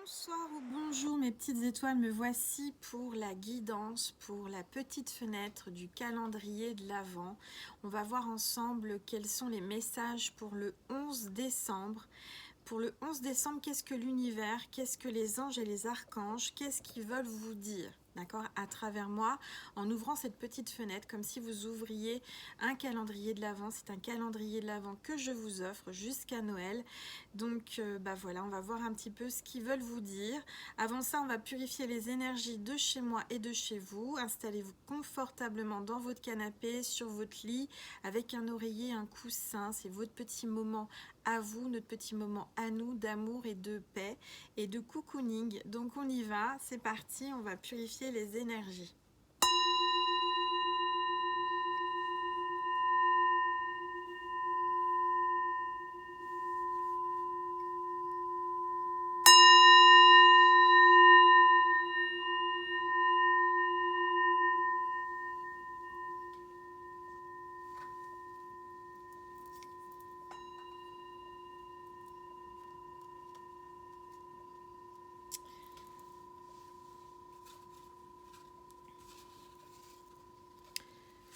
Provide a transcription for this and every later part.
Bonsoir ou bonjour mes petites étoiles, me voici pour la guidance, pour la petite fenêtre du calendrier de l'Avent. On va voir ensemble quels sont les messages pour le 11 décembre. Pour le 11 décembre, qu'est-ce que l'univers, qu'est-ce que les anges et les archanges, qu'est-ce qu'ils veulent vous dire, d'accord, à travers moi, en ouvrant cette petite fenêtre, comme si vous ouvriez un calendrier de l'Avent. C'est un calendrier de l'Avent que je vous offre jusqu'à Noël. Donc, voilà, on va voir un petit peu ce qu'ils veulent vous dire. Avant ça, on va purifier les énergies de chez moi et de chez vous. Installez-vous confortablement dans votre canapé, sur votre lit, avec un oreiller, un coussin. C'est votre petit moment à vous, notre petit moment à nous d'amour et de paix et de cocooning. Donc on y va, c'est parti, on va purifier les énergies.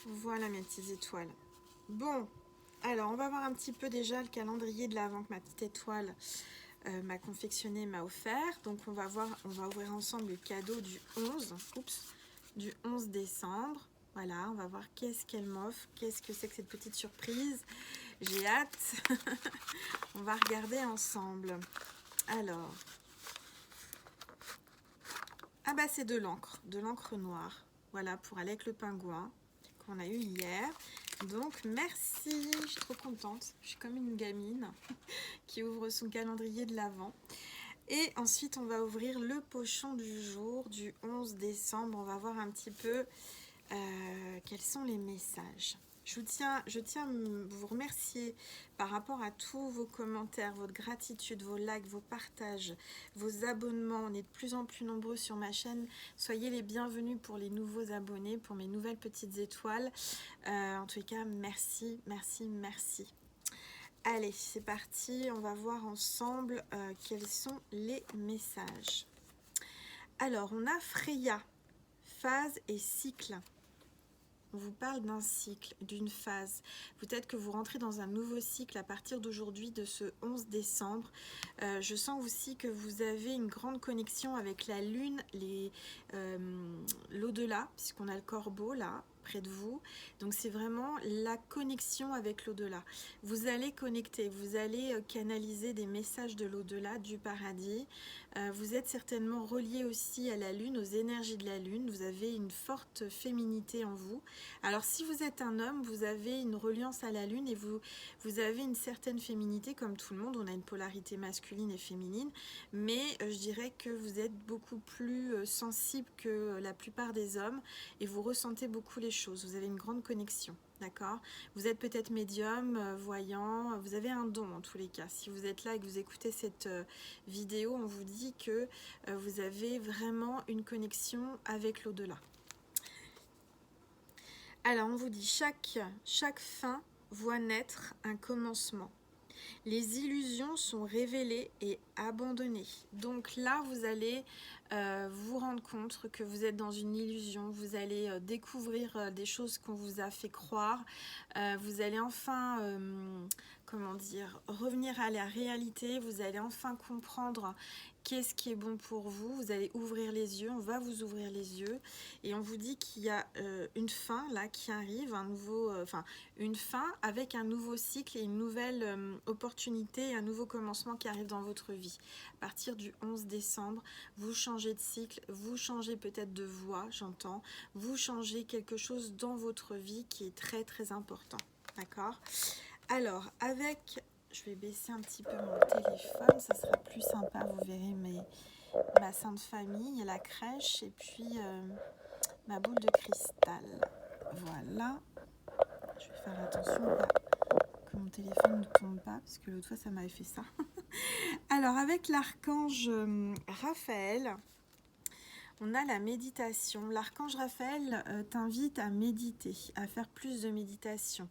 Voilà mes petites étoiles. Bon, alors on va voir un petit peu déjà le calendrier de l'Avent que ma petite étoile m'a confectionné, m'a offert. Donc on va ouvrir ensemble le cadeau du 11 décembre. Voilà, on va voir qu'est-ce qu'elle m'offre, qu'est-ce que c'est que cette petite surprise. J'ai hâte. On va regarder ensemble. Alors, ah bah c'est de l'encre noire. Voilà, pour aller avec le pingouin qu'on a eu hier. Donc merci, je suis trop contente. Je suis comme une gamine qui ouvre son calendrier de l'Avent. Et ensuite, on va ouvrir le pochon du jour du 11 décembre. On va voir un petit peu quels sont les messages. Je tiens à vous remercier par rapport à tous vos commentaires, votre gratitude, vos likes, vos partages, vos abonnements. On est de plus en plus nombreux sur ma chaîne. Soyez les bienvenus pour les nouveaux abonnés, pour mes nouvelles petites étoiles. En tous les cas, merci, merci, merci. Allez, c'est parti. On va voir ensemble quels sont les messages. Alors, on a Freya, phase et cycle. On vous parle d'un cycle, d'une phase. Peut-être que vous rentrez dans un nouveau cycle à partir d'aujourd'hui, de ce 11 décembre. Je sens aussi que vous avez une grande connexion avec la lune, l'au-delà, puisqu'on a le corbeau là, près de vous. Donc c'est vraiment la connexion avec l'au-delà. Vous allez connecter, vous allez canaliser des messages de l'au-delà, du paradis. Vous êtes certainement relié aussi à la lune, aux énergies de la lune. Vous avez une forte féminité en vous. Alors si vous êtes un homme, vous avez une reliance à la lune et vous avez une certaine féminité comme tout le monde. On a une polarité masculine et féminine, mais je dirais que vous êtes beaucoup plus sensible que la plupart des hommes et vous ressentez beaucoup les choses. Vous avez une grande connexion. D'accord. Vous êtes peut-être médium, voyant, vous avez un don en tous les cas. Si vous êtes là et que vous écoutez cette vidéo, on vous dit que vous avez vraiment une connexion avec l'au-delà. Alors on vous dit chaque fin voit naître un commencement. Les illusions sont révélées et abandonnées. Donc là, vous allez vous rendre compte que vous êtes dans une illusion. Vous allez découvrir des choses qu'on vous a fait croire. Vous allez enfin, revenir à la réalité. Vous allez enfin comprendre qu'est-ce qui est bon pour vous. Vous allez ouvrir les yeux. On va vous ouvrir les yeux. Et on vous dit qu'il y a une fin là qui arrive, une fin avec un nouveau cycle et une nouvelle opportunité, un nouveau commencement qui arrive dans votre vie. À partir du 11 décembre, vous changez de cycle, vous changez peut-être de voie, j'entends, vous changez quelque chose dans votre vie qui est très très important. D'accord? Alors, je vais baisser un petit peu mon téléphone, ça sera plus sympa, vous verrez ma sainte famille, la crèche et puis ma boule de cristal. Voilà. Je vais faire attention que mon téléphone ne tombe pas, parce que l'autre fois ça m'avait fait ça. Alors avec l'archange Raphaël, On a la méditation. L'archange Raphaël t'invite à méditer, à faire plus de méditation.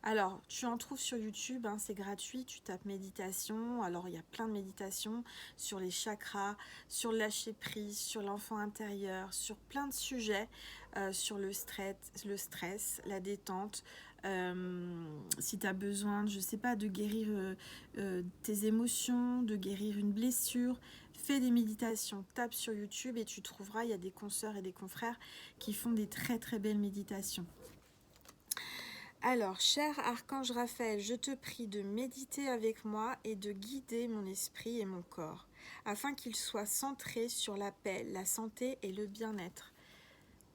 Alors, tu en trouves sur YouTube, hein, c'est gratuit, tu tapes méditation. Alors, il y a plein de méditations sur les chakras, sur le lâcher prise, sur l'enfant intérieur, sur plein de sujets, sur le stress, la détente. Si tu as besoin, je sais pas, de guérir tes émotions, de guérir une blessure, fais des méditations, tape sur YouTube et tu trouveras, il y a des consoeurs et des confrères qui font des très très belles méditations. Alors, cher Archange Raphaël, je te prie de méditer avec moi et de guider mon esprit et mon corps, afin qu'il soit centré sur la paix, la santé et le bien-être.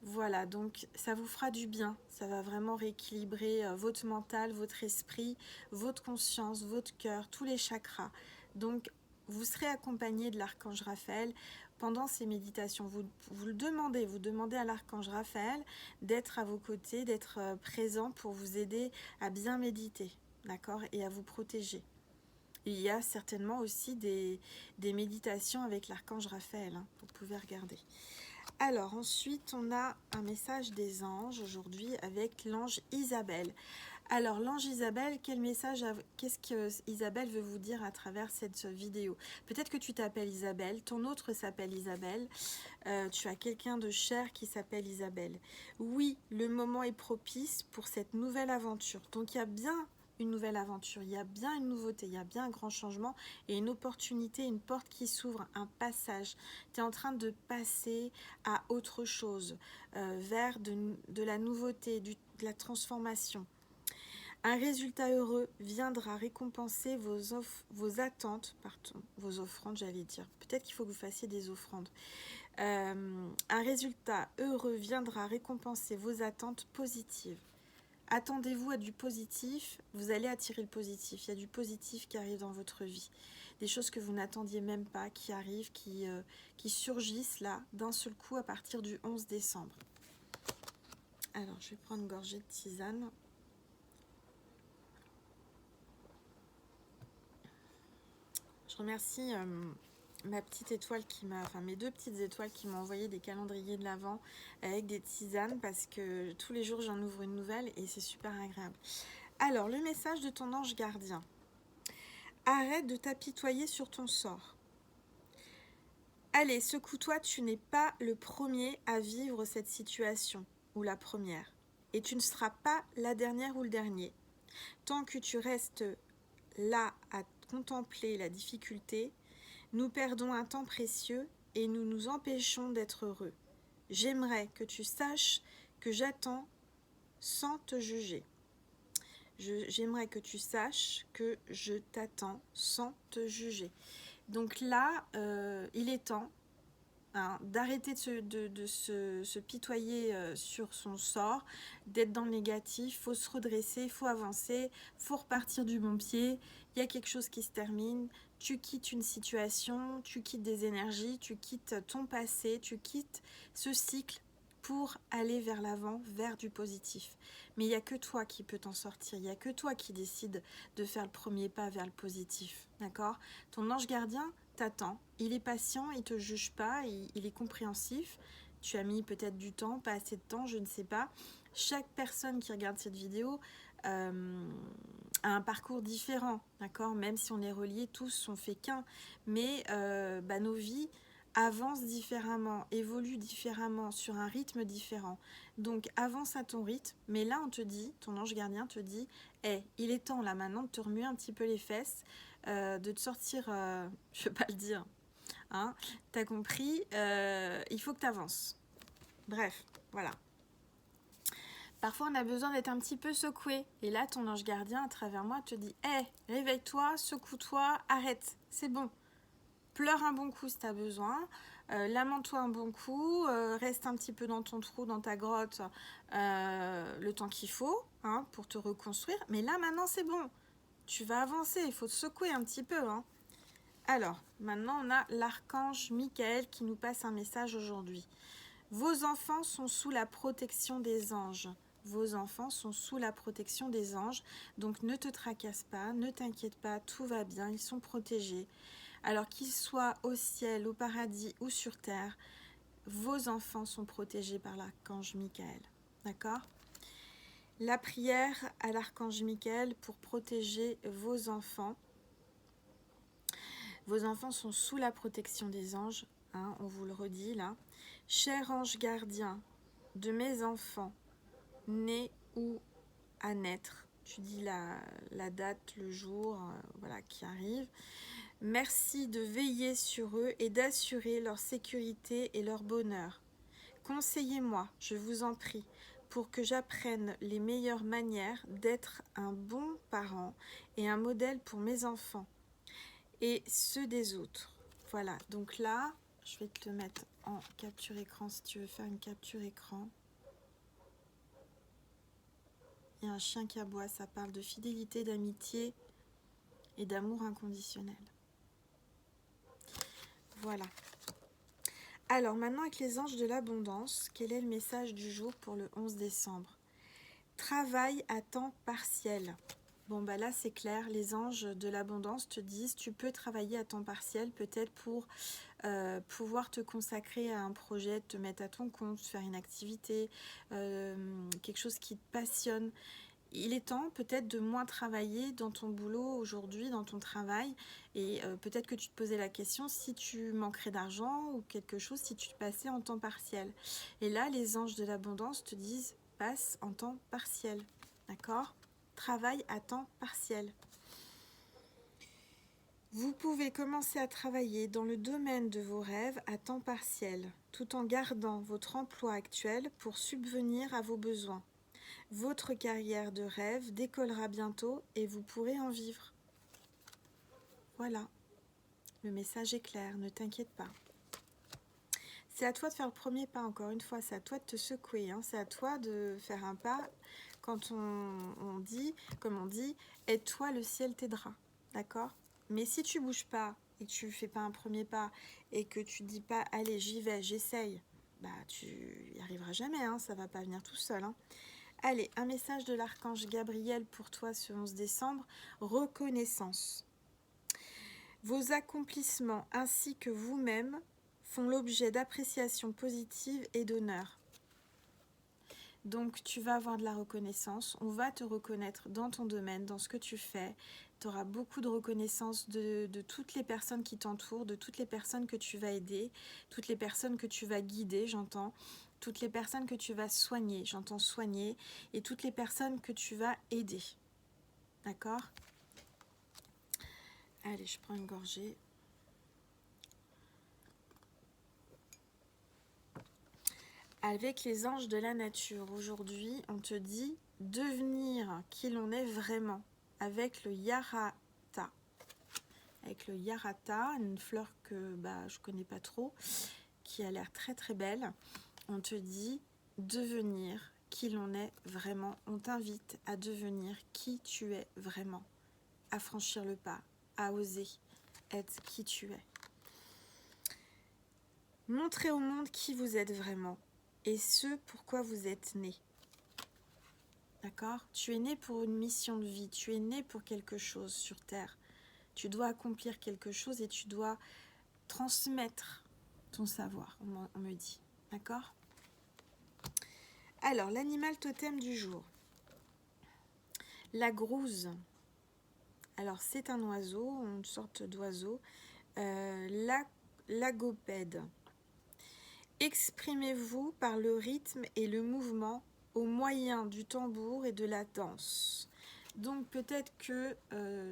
Voilà, donc ça vous fera du bien, ça va vraiment rééquilibrer votre mental, votre esprit, votre conscience, votre cœur, tous les chakras. Donc, vous serez accompagné de l'archange Raphaël pendant ces méditations. Vous demandez à l'archange Raphaël d'être à vos côtés, d'être présent pour vous aider à bien méditer, d'accord, et à vous protéger. Et il y a certainement aussi des méditations avec l'archange Raphaël, hein, vous pouvez regarder. Alors ensuite, on a un message des anges aujourd'hui avec l'ange Isabelle. Alors l'ange Isabelle, qu'est-ce que Isabelle veut vous dire à travers cette vidéo? Peut-être que tu t'appelles Isabelle, ton autre s'appelle Isabelle, tu as quelqu'un de cher qui s'appelle Isabelle. Oui, le moment est propice pour cette nouvelle aventure. Donc il y a bien une nouvelle aventure, il y a bien une nouveauté, il y a bien un grand changement et une opportunité, une porte qui s'ouvre, un passage. Tu es en train de passer à autre chose, vers de la nouveauté, de la transformation. Un résultat heureux viendra récompenser vos attentes, vos offrandes, j'allais dire. Peut-être qu'il faut que vous fassiez des offrandes. Un résultat heureux viendra récompenser vos attentes positives. Attendez-vous à du positif, vous allez attirer le positif. Il y a du positif qui arrive dans votre vie. Des choses que vous n'attendiez même pas, qui arrivent, qui surgissent là, d'un seul coup à partir du 11 décembre. Alors, je vais prendre une gorgée de tisane. Je remercie ma petite étoile mes deux petites étoiles qui m'ont envoyé des calendriers de l'Avent avec des tisanes parce que tous les jours j'en ouvre une nouvelle et c'est super agréable. Alors, le message de ton ange gardien. Arrête de t'apitoyer sur ton sort. Allez, secoue-toi, tu n'es pas le premier à vivre cette situation, ou la première. Et tu ne seras pas la dernière ou le dernier. Tant que tu restes là à contempler la difficulté, nous perdons un temps précieux et nous nous empêchons d'être heureux. J'aimerais que tu saches que j'attends sans te juger. J'aimerais que tu saches que je t'attends sans te juger. Donc là, il est temps d'arrêter de se pitoyer sur son sort, d'être dans le négatif. Il faut se redresser, il faut avancer, il faut repartir du bon pied. Il y a quelque chose qui se termine. Tu quittes une situation, tu quittes des énergies, tu quittes ton passé, tu quittes ce cycle pour aller vers l'avant, vers du positif. Mais il n'y a que toi qui peux t'en sortir, il n'y a que toi qui décide de faire le premier pas vers le positif, d'accord? Ton ange gardien t'attend, il est patient, il ne te juge pas, il est compréhensif. Tu as mis peut-être du temps, pas assez de temps, je ne sais pas. Chaque personne qui regarde cette vidéo a un parcours différent, d'accord? Même si on est reliés, tous sont faits qu'un. Mais nos vies avance différemment, évolue différemment, sur un rythme différent. Donc avance à ton rythme, mais là on te dit, ton ange gardien te dit, hey, il est temps là maintenant de te remuer un petit peu les fesses, de te sortir, je ne vais pas le dire, hein, t'as compris, il faut que tu avances. Bref, voilà. Parfois on a besoin d'être un petit peu secoué, et là ton ange gardien à travers moi te dit, hey, réveille-toi, secoue-toi, arrête, c'est bon. Pleure un bon coup si tu as besoin, lamente-toi un bon coup, reste un petit peu dans ton trou, dans ta grotte, le temps qu'il faut, hein, pour te reconstruire. Mais là, maintenant, c'est bon. Tu vas avancer, il faut te secouer un petit peu. Hein. Alors, maintenant, on a l'archange Michael qui nous passe un message aujourd'hui. Vos enfants sont sous la protection des anges. Vos enfants sont sous la protection des anges. Donc, ne te tracasse pas, ne t'inquiète pas, tout va bien, ils sont protégés. Alors qu'ils soient au ciel, au paradis ou sur terre, vos enfants sont protégés par l'archange Michael. D'accord? La prière à l'archange Michael pour protéger vos enfants. Vos enfants sont sous la protection des anges, hein, on vous le redit là. Cher ange gardien de mes enfants, nés ou à naître, tu dis la date, le jour, voilà, qui arrive. Merci de veiller sur eux et d'assurer leur sécurité et leur bonheur. Conseillez-moi, je vous en prie, pour que j'apprenne les meilleures manières d'être un bon parent et un modèle pour mes enfants et ceux des autres. Voilà, donc là, je vais te le mettre en capture écran si tu veux faire une capture écran. Il y a un chien qui aboie, ça parle de fidélité, d'amitié et d'amour inconditionnel. Voilà. Alors maintenant avec les anges de l'abondance, quel est le message du jour pour le 11 décembre? Travail à temps partiel. Bon bah là c'est clair, les anges de l'abondance te disent tu peux travailler à temps partiel peut-être pour pouvoir te consacrer à un projet, te mettre à ton compte, faire une activité, quelque chose qui te passionne. Il est temps peut-être de moins travailler dans ton boulot aujourd'hui, dans ton travail, et peut-être que tu te posais la question si tu manquerais d'argent ou quelque chose, si tu te passais en temps partiel. Et là, les anges de l'abondance te disent passe en temps partiel, d'accord? Travaille à temps partiel. Vous pouvez commencer à travailler dans le domaine de vos rêves à temps partiel, tout en gardant votre emploi actuel pour subvenir à vos besoins. Votre carrière de rêve décollera bientôt et vous pourrez en vivre. Voilà, le message est clair, ne t'inquiète pas. C'est à toi de faire le premier pas, encore une fois, c'est à toi de te secouer, hein. C'est à toi de faire un pas. Quand on dit, comme on dit, aide-toi, le ciel t'aidera, d'accord? Mais si tu bouges pas et que tu fais pas un premier pas et que tu dis pas, allez, j'y vais, j'essaye, bah tu y arriveras jamais, hein, ça va pas venir tout seul, hein. Allez, un message de l'archange Gabriel pour toi ce 11 décembre. Reconnaissance. Vos accomplissements ainsi que vous-même font l'objet d'appréciation positive et d'honneur. Donc tu vas avoir de la reconnaissance, on va te reconnaître dans ton domaine, dans ce que tu fais. Tu auras beaucoup de reconnaissance de toutes les personnes qui t'entourent, de toutes les personnes que tu vas aider, toutes les personnes que tu vas guider, j'entends. Toutes les personnes que tu vas soigner, j'entends soigner, et toutes les personnes que tu vas aider. D'accord? Allez, je prends une gorgée. Avec les anges de la nature, aujourd'hui, on te dit devenir qui l'on est vraiment, avec le Yarata. Avec le Yarata, une fleur que je connais pas trop, qui a l'air très très belle. On te dit devenir qui l'on est vraiment. On t'invite à devenir qui tu es vraiment, à franchir le pas, à oser être qui tu es. Montrez au monde qui vous êtes vraiment et ce pourquoi vous êtes né. D'accord? Tu es né pour une mission de vie, tu es né pour quelque chose sur Terre. Tu dois accomplir quelque chose et tu dois transmettre ton savoir, on me dit. D'accord? Alors, l'animal totem du jour. La grouze. Alors, c'est un oiseau, une sorte d'oiseau. Lagopède. Exprimez-vous par le rythme et le mouvement au moyen du tambour et de la danse. Donc peut-être que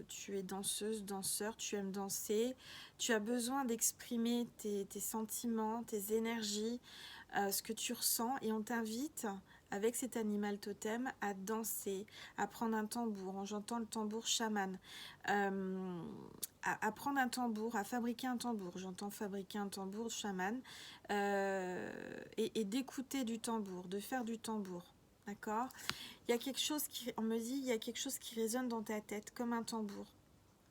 tu es danseuse, danseur, tu aimes danser, tu as besoin d'exprimer tes sentiments, tes énergies, ce que tu ressens, et on t'invite avec cet animal totem à danser, à prendre un tambour, j'entends le tambour chaman, à prendre un tambour, à fabriquer un tambour, j'entends fabriquer un tambour chaman, et d'écouter du tambour, de faire du tambour, d'accord? Il y a quelque chose on me dit, il y a quelque chose qui résonne dans ta tête comme un tambour.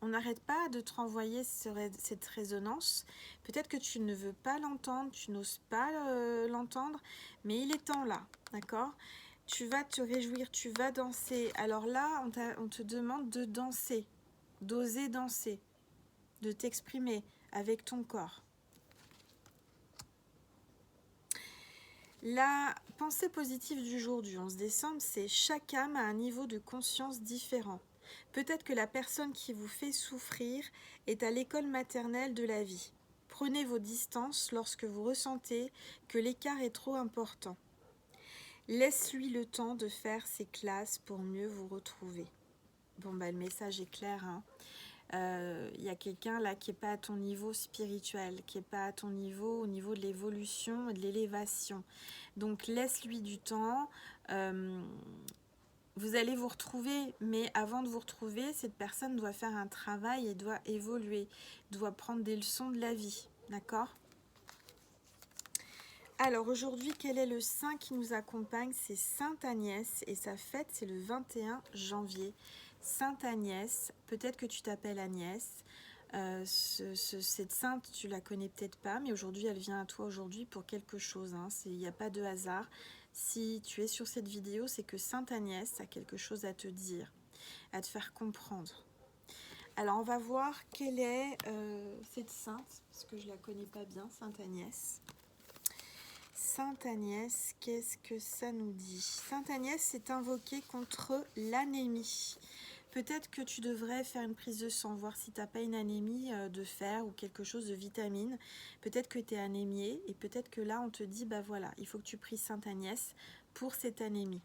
On n'arrête pas de te renvoyer cette résonance. Peut-être que tu ne veux pas l'entendre, tu n'oses pas l'entendre, mais il est temps là, d'accord? Tu vas te réjouir, tu vas danser. Alors là, on te demande de danser, d'oser danser, de t'exprimer avec ton corps. La pensée positive du jour du 11 décembre, c'est chaque âme a un niveau de conscience différent. Peut-être que la personne qui vous fait souffrir est à l'école maternelle de la vie. Prenez vos distances lorsque vous ressentez que l'écart est trop important. Laisse-lui le temps de faire ses classes pour mieux vous retrouver. Bon, bah, le message est clair, hein. Y a quelqu'un là qui n'est pas à ton niveau spirituel, qui n'est pas à ton niveau au niveau de l'évolution et de l'élévation. Donc laisse-lui du temps. Vous allez vous retrouver, mais avant de vous retrouver, cette personne doit faire un travail et doit évoluer, doit prendre des leçons de la vie, d'accord? Alors aujourd'hui, quel est le saint qui nous accompagne? C'est Sainte Agnès et sa fête, c'est le 21 janvier. Sainte Agnès, peut-être que tu t'appelles Agnès, cette sainte, tu la connais peut-être pas, mais aujourd'hui, elle vient à toi aujourd'hui pour quelque chose, hein. Il n'y a pas de hasard. Si tu es sur cette vidéo, c'est que Sainte Agnès a quelque chose à te dire, à te faire comprendre. Alors, on va voir quelle est cette sainte, parce que je ne la connais pas bien, Sainte Agnès. Sainte Agnès, qu'est-ce que ça nous dit? Sainte Agnès s'est invoquée contre l'anémie. Peut-être que tu devrais faire une prise de sang, voir si tu n'as pas une anémie de fer ou quelque chose de vitamine. Peut-être que tu es anémié et peut-être que là on te dit, bah voilà, il faut que tu pries Sainte Agnès pour cette anémie.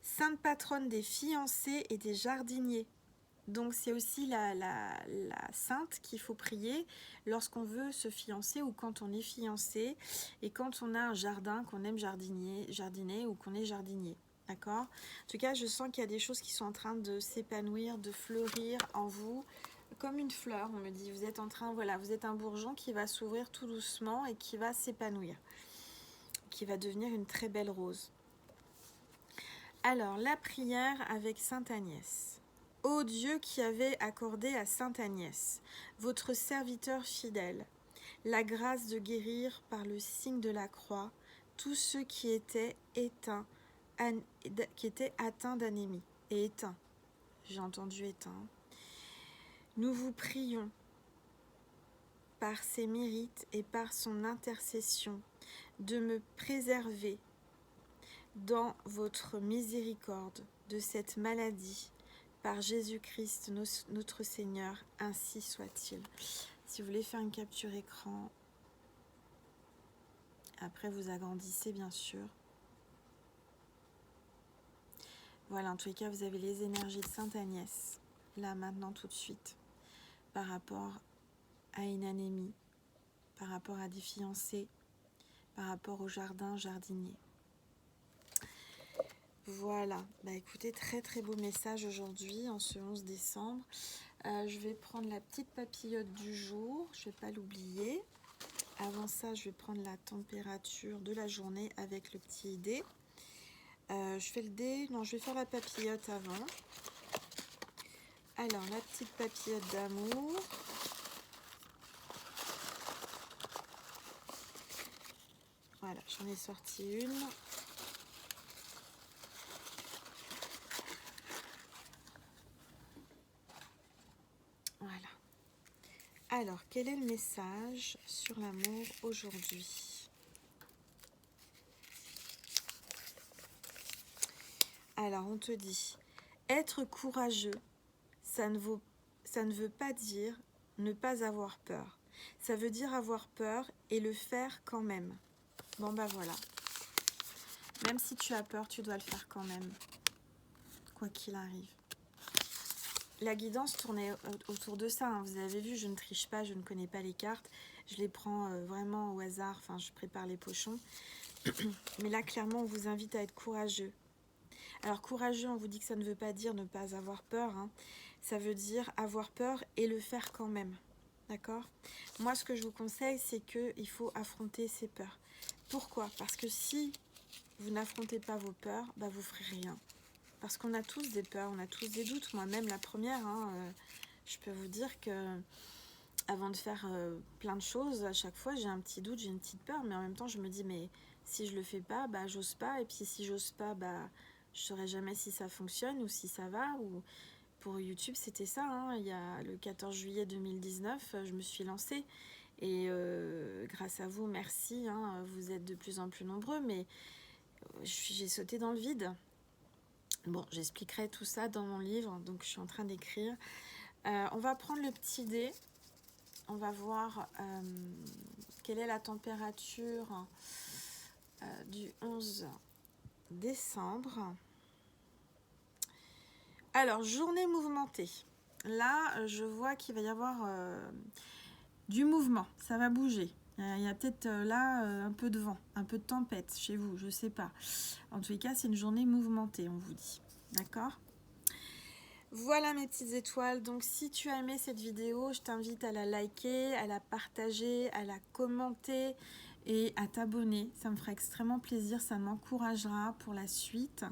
Sainte patronne des fiancés et des jardiniers. Donc c'est aussi la sainte qu'il faut prier lorsqu'on veut se fiancer ou quand on est fiancé et quand on a un jardin, qu'on aime jardiner ou qu'on est jardinier. D'accord? En tout cas, je sens qu'il y a des choses qui sont en train de s'épanouir, de fleurir en vous, comme une fleur. On me dit, vous êtes en train, voilà, vous êtes un bourgeon qui va s'ouvrir tout doucement et qui va s'épanouir, qui va devenir une très belle rose. Alors, la prière avec Sainte Agnès. Ô Dieu qui avez accordé à Sainte Agnès, votre serviteur fidèle, la grâce de guérir par le signe de la croix tous ceux qui étaient atteints d'anémie. Et éteints, j'ai entendu éteint. Nous vous prions, par ses mérites et par son intercession, de me préserver dans votre miséricorde de cette maladie, par Jésus-Christ notre Seigneur, ainsi soit-il. Si vous voulez faire une capture écran, après vous agrandissez bien sûr. Voilà, en tous les cas, vous avez les énergies de Sainte Agnès, là, maintenant, tout de suite, par rapport à une anémie, par rapport à des fiancés, par rapport au jardinier. Voilà, bah écoutez, très très beau message aujourd'hui, en ce 11 décembre. Je vais prendre la petite papillote du jour, je ne vais pas l'oublier. Avant ça, je vais prendre la température de la journée avec le petit dé. Je fais le dé, non, je vais faire la papillote avant. Alors, la petite papillote d'amour. Voilà, j'en ai sorti une. Voilà. Alors, quel est le message sur l'amour aujourd'hui? Alors, on te dit, être courageux, ça ne veut pas dire ne pas avoir peur. Ça veut dire avoir peur et le faire quand même. Bon, bah voilà. Même si tu as peur, tu dois le faire quand même. Quoi qu'il arrive. La guidance tournait autour de ça, hein. Vous avez vu, je ne triche pas, je ne connais pas les cartes. Je les prends vraiment au hasard, enfin je prépare les pochons. Mais là, clairement, on vous invite à être courageux. Alors courageux, on vous dit que ça ne veut pas dire ne pas avoir peur, hein. Ça veut dire avoir peur et le faire quand même. D'accord? Moi, ce que je vous conseille, c'est qu'il faut affronter ses peurs. Pourquoi? Parce que si vous n'affrontez pas vos peurs, bah, vous ne ferez rien. Parce qu'on a tous des peurs, on a tous des doutes. Moi-même, la première, hein, je peux vous dire que avant de faire plein de choses, à chaque fois, j'ai un petit doute, j'ai une petite peur. Mais en même temps, je me dis, mais si je le fais pas, bah, j'ose pas. Et puis, si j'ose pas, bah, je saurais jamais si ça fonctionne ou si ça va. Ou pour YouTube, c'était ça, hein. Il y a le 14 juillet 2019, je me suis lancée. Et grâce à vous, merci, hein, vous êtes de plus en plus nombreux, mais j'ai sauté dans le vide. Bon, j'expliquerai tout ça dans mon livre, donc je suis en train d'écrire. On va prendre le petit dé, on va voir quelle est la température du 11 décembre. Alors, journée mouvementée. Là, je vois qu'il va y avoir du mouvement, ça va bouger. Il y a peut-être là un peu de vent, un peu de tempête chez vous, je sais pas. En tous les cas, c'est une journée mouvementée, on vous dit. D'accord ? Voilà mes petites étoiles, donc si tu as aimé cette vidéo, je t'invite à la liker, à la partager, à la commenter et à t'abonner. Ça me fera extrêmement plaisir, ça m'encouragera pour la suite.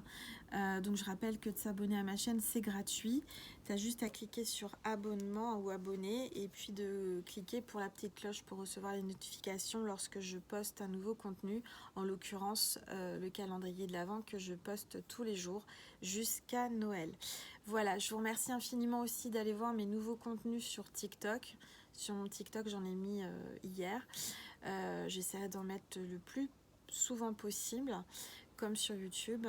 Donc je rappelle que de s'abonner à ma chaîne, c'est gratuit. Tu as juste à cliquer sur abonnement ou abonner et puis de cliquer pour la petite cloche pour recevoir les notifications lorsque je poste un nouveau contenu, en l'occurrence le calendrier de l'Avent que je poste tous les jours jusqu'à Noël. Voilà, je vous remercie infiniment aussi d'aller voir mes nouveaux contenus sur TikTok. Sur mon TikTok, j'en ai mis hier. J'essaierai d'en mettre le plus souvent possible, comme sur YouTube.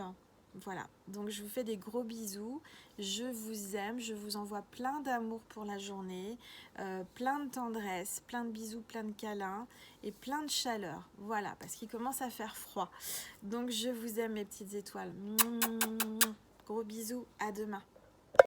Voilà, donc je vous fais des gros bisous. Je vous aime, je vous envoie plein d'amour pour la journée, plein de tendresse, plein de bisous, plein de câlins et plein de chaleur. Voilà, parce qu'il commence à faire froid. Donc je vous aime mes petites étoiles. Gros bisous, à demain.